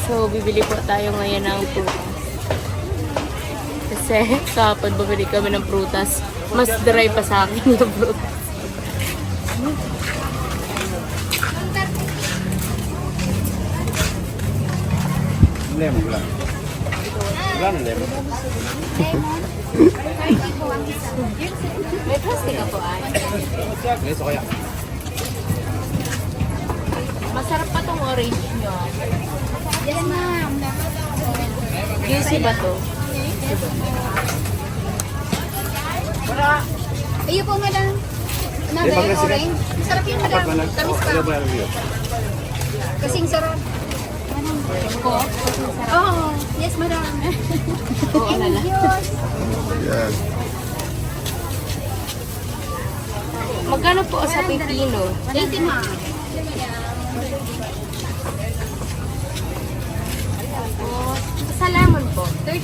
So, bibili po tayo ngayon ng prutas. Kasi kapag bumili kami ng prutas, mas dry pa sa akin yung prutas. Lemon lang. Wala na lemon. May plastic ako ay. Gusto kaya? Masarap pa tong orange nyo. Yes, ma'am. Juicy ba to? Iyo po, madam. Naga yung orange. Sarap yun, madam. Tamis pa. Kasing sarap. Ko? Oh, yes, madam. Oo, alala. Yan. Magkano po sa pipino? 80, ma'am. Sa lemon po? 30.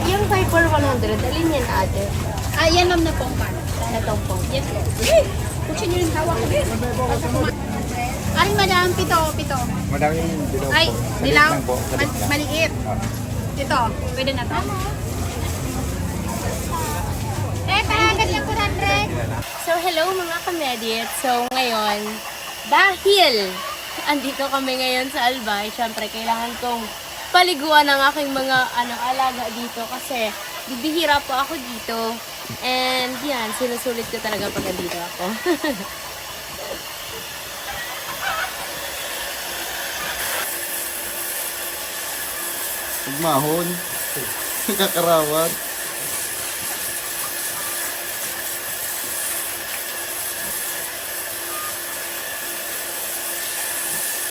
Yung 5 for 100, alin yan ate? Ah, yan, ma'am, na pong pan. Itong po. Yes, yes. Kutsin nyo yung hawak ko. Ay, madam, pito. Madami yung dilaw po. Ay, Salit dilaw. lang po. Salit lang. Maliit. Ito, pwede na to. Pahagad lang 400. So, hello mga kamediet. So, ngayon, dahil andito kami ngayon sa Albay, syempre, kailangan kong paliguan ang aking mga alaga dito kasi bibihira po ako dito. And yan, sinusulit ko talaga pag nandito ako. Magmahon. Kakarawan.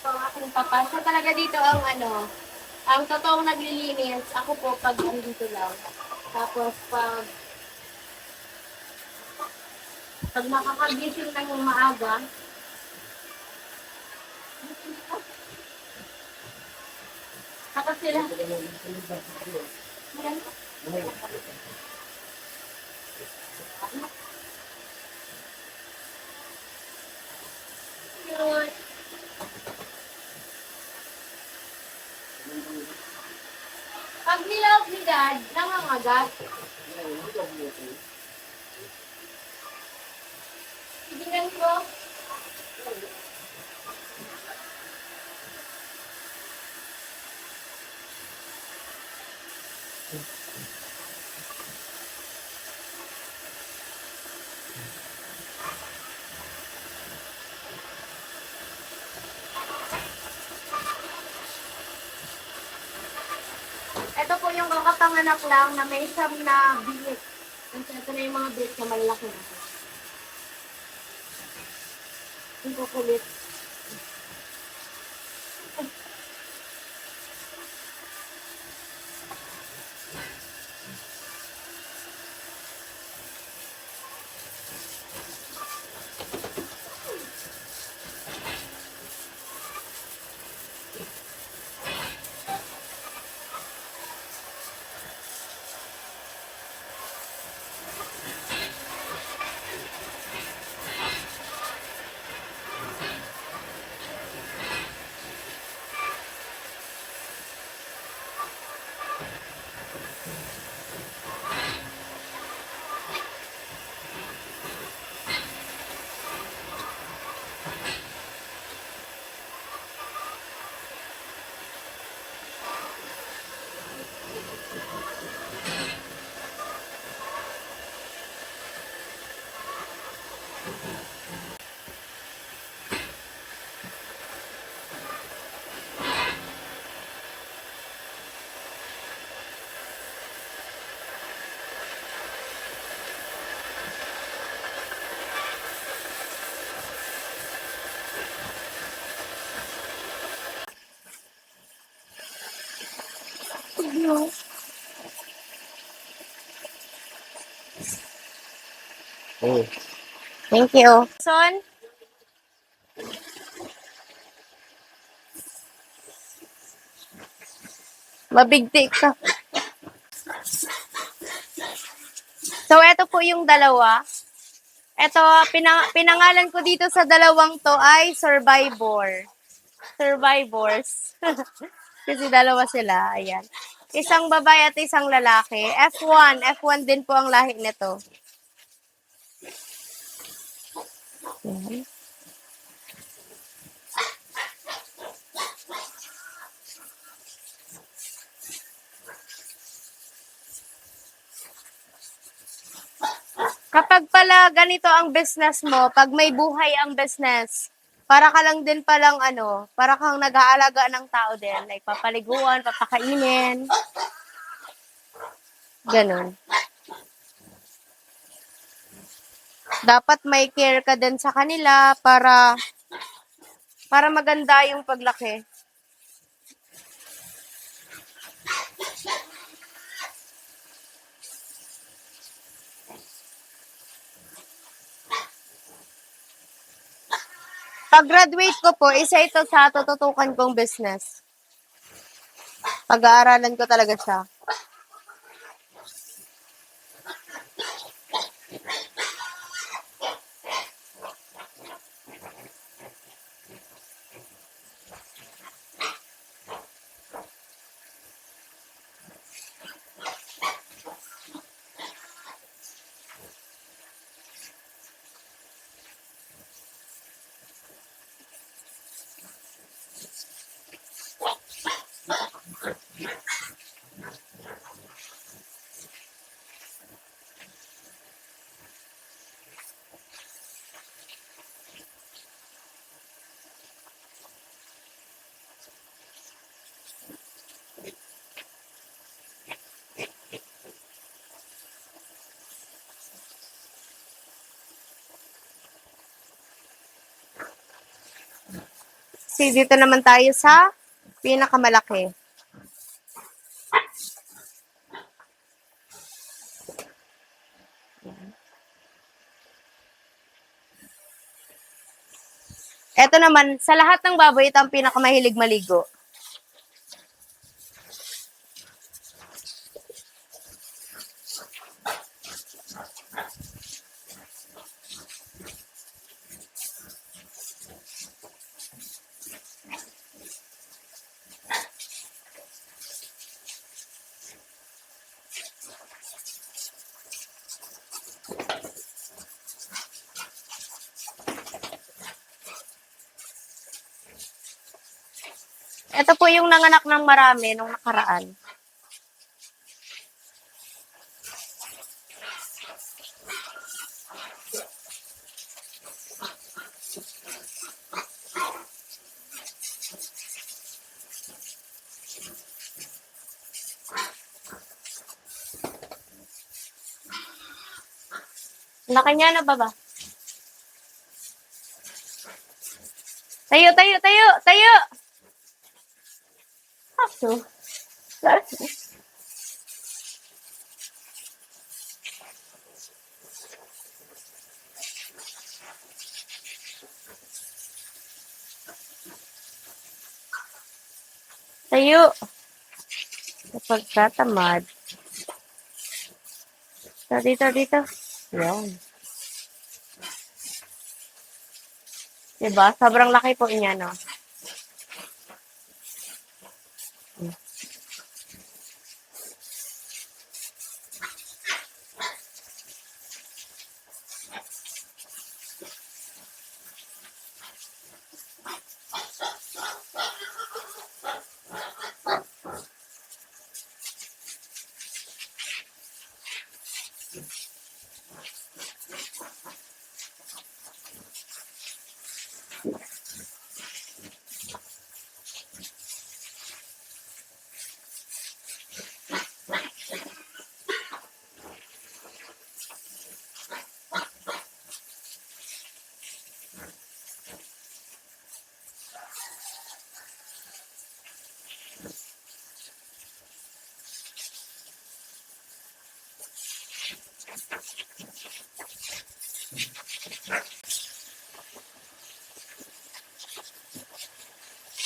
So, ang aking papa, siya talaga dito ang ang totoong naglilinis. Ako po pag andito lang. Tapos pag makakagising lang yung maaga, tapos sila. Yun. Pag nilawag ni Dad, nangangagat. Tignan ko. Ito po yung kakapanganak lang na may siyam na bilik. Ito na yung mga bilik na malaki na. Yung kukulit. Oh. Thank you. Son? Mabigti ka. So, eto po yung dalawa. Ito, pinangalan ko dito sa dalawang to ay Survivor. Survivors. Kasi dalawa sila. Ayan. Isang babae at isang lalaki. F1. F1 din po ang lahi nito. Ayan. Kapag pala ganito ang business mo, pag may buhay ang business, para ka lang din palang para kang nag-aalaga ng tao din. Like, papaliguan, papakainin. Ganon. Dapat may care ka din sa kanila para maganda yung paglaki. Pag-graduate ko po, isa ito sa tututukan kong business. Pag-aaralan ko talaga siya. Kasi dito naman tayo sa pinakamalaki. Ito naman, sa lahat ng baboy, ito ang pinakamahilig maligo. Ito po yung nanganak ng marami nung nakaraan. Laki niya na ba? Tayo, tayo, tayo, tayo! Aso. Tayo. Kapag tatamad. Dito, dito. Yan. Diba? Sobrang laki po niya, no?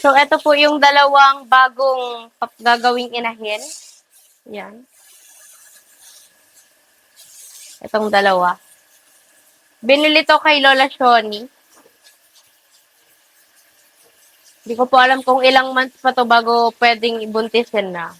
So, ito po yung dalawang bagong gagawing inahin. Yan. Itong dalawa. Binili to kay Lola Shoni. Hindi ko po alam kung ilang months pa to bago pwedeng ibuntisin na.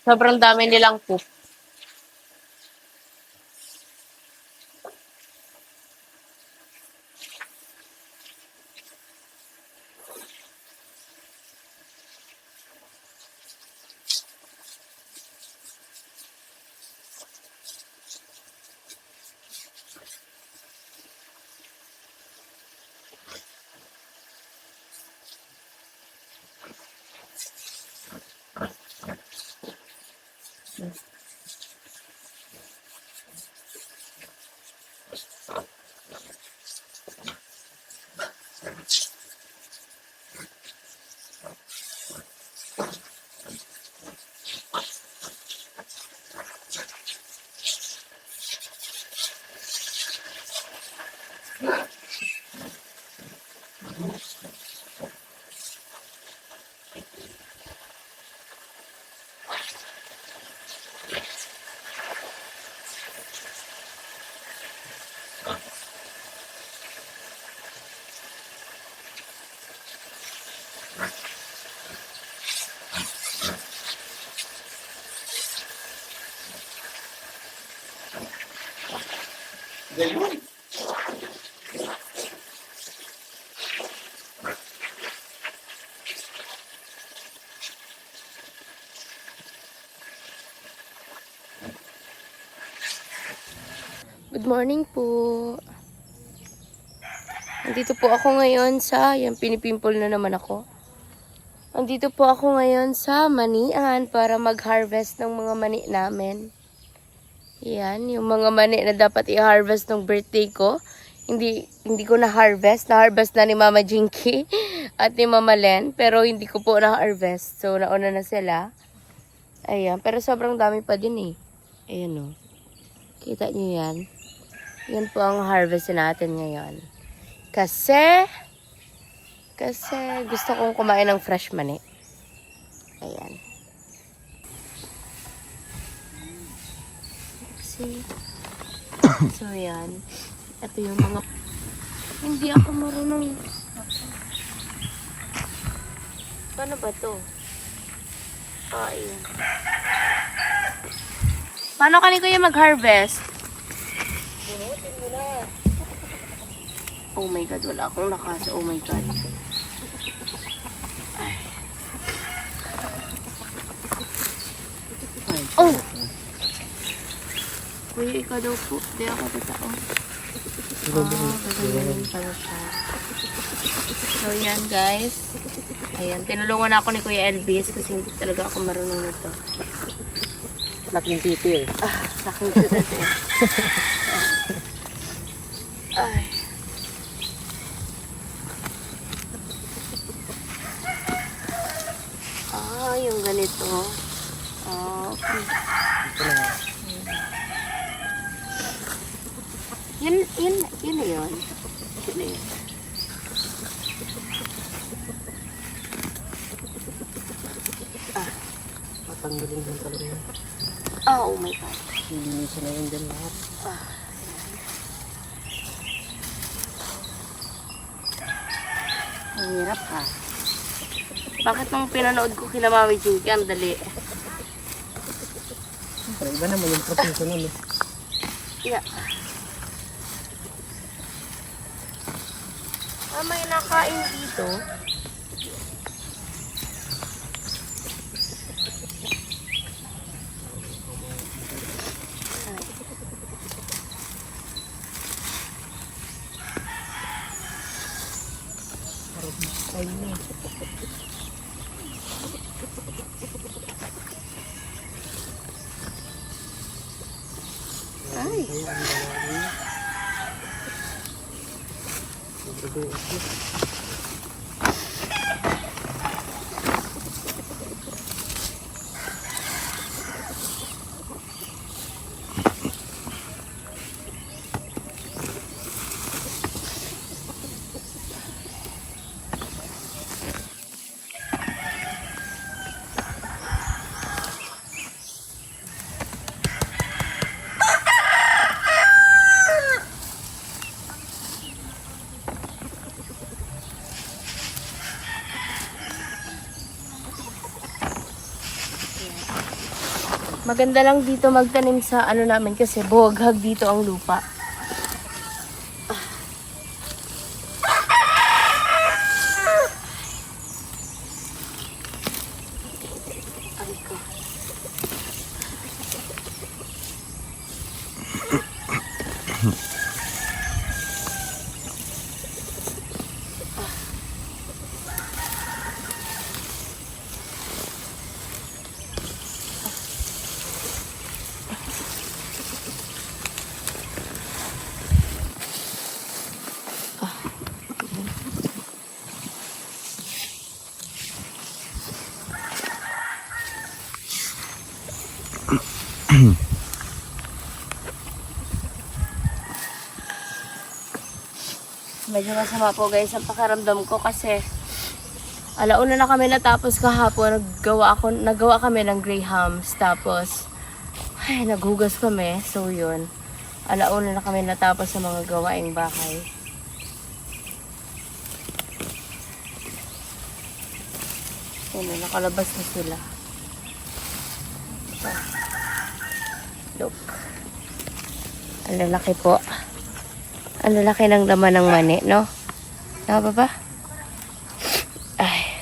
Sobrang dami nilang poop. Ganyan. Good morning po. Nandito po ako ngayon sa, yan, pinipimple na naman ako. Nandito po ako ngayon sa manian para mag-harvest ng mga mani namin. Yan, yung mga mani na dapat i-harvest ng birthday ko. Hindi ko na-harvest. Na-harvest na ni Mama Jinky at ni Mama Len. Pero hindi ko po na-harvest. So, nauna na sila. Ayan, pero sobrang dami pa din eh. Ayan o. Kita nyo yan. Yan po ang harvest natin ngayon. Kasi gusto kong kumain ng fresh mani. Ayan. See? So, yan. Ito yung mga... Hindi ako marunong... Paano ba to? Ayan. Paano ka ni Kuya mag-harvest? Bunutin mo na. Oh my God, wala akong lakas. Oh my God. Ay. Oh! Kuya, ikaw daw po. Di ako tatao. Gagawin pala siya. So, yan guys. Ayan, tinulungan ako ni Kuya Elvis kasi hindi talaga ako marunong nito. Laking titi eh. Laking titi. Ay. Yung ganito. Okay. Yun na yun. Yun na yun. Matanggalin lang talaga yun. Oh my God. Linisin na yun din lahat. Ang hirap ha. Bakit nung pinanood ko kina Mami Jinky, ang dali. Pero iba naman yung proseso nun eh. Yeah. May nakain dito. Ay. Maganda lang dito magtanim sa ano namin kasi buwaghag dito ang lupa. Aray ko. Medyo masama po guys ang pakiramdam ko kasi alauna na kami natapos kahapon. Nagawa kami ng grahams. Tapos, ay, naghugas kami. So, yun. Alauna na kami natapos sa mga gawaing bahay. Yan na, nakalabas na sila. Ito. Look. Ang lalaki po. Ang lalaki ng laman ng mani, no? Tama ba? Ay.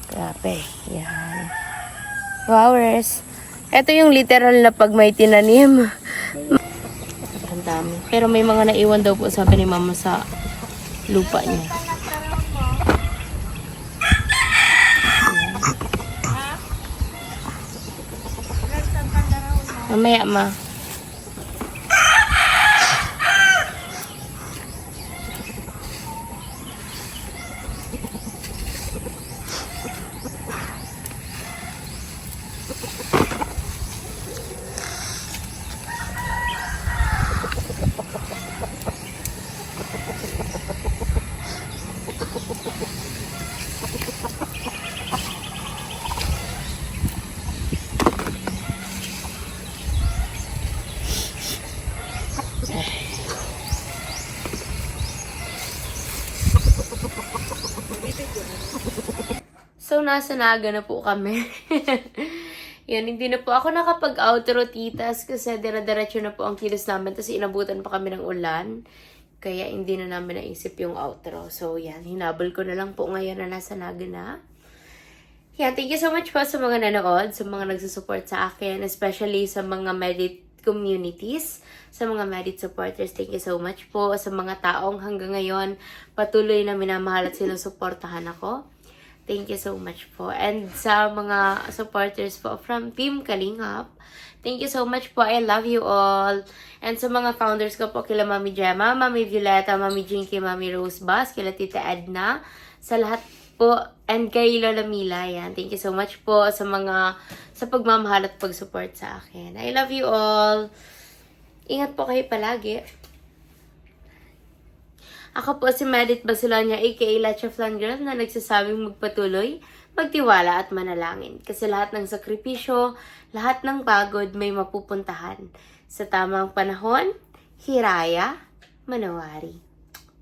Grabe. Yan. Flowers. Ito yung literal na pag may tinanim. Ang dami. Pero may mga naiwan daw po, sabi ni mama, sa lupa niya. Mamaya, ma. So, nasa Naga na po kami. Yan, hindi na po ako nakapag-outro, titas, kasi dire-diretso na po ang kilos namin. Tapos inabutan pa kami ng ulan. Kaya hindi na namin naisip yung outro. So, yan, hinabol ko na lang po ngayon na nasa Naga na. Yan, thank you so much po sa mga nanood, sa mga nagsusupport sa akin, especially sa mga Medit communities, sa mga Medit supporters. Thank you so much po sa mga taong hanggang ngayon patuloy na minamahal at sinusuportahan ako. Thank you so much po. And sa mga supporters po from Team Kalingap, thank you so much po. I love you all. And sa mga founders ko po, kila Mami Gemma, Mami Violeta, Mami Jinky, Mami Rose Bas, kila Tita Edna, sa lahat po, and kay Lola Mila, yan. Thank you so much po sa pagmamahal at pag-support sa akin. I love you all. Ingat po kayo palagi. Ako po si Medit Basilonia, aka Lacha Flan Girl, na nagsasabing magpatuloy, magtiwala at manalangin. Kasi lahat ng sakripisyo, lahat ng pagod may mapupuntahan. Sa tamang panahon, hiraya, manawari.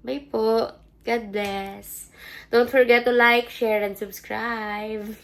Bye po. God bless. Don't forget to like, share, and subscribe.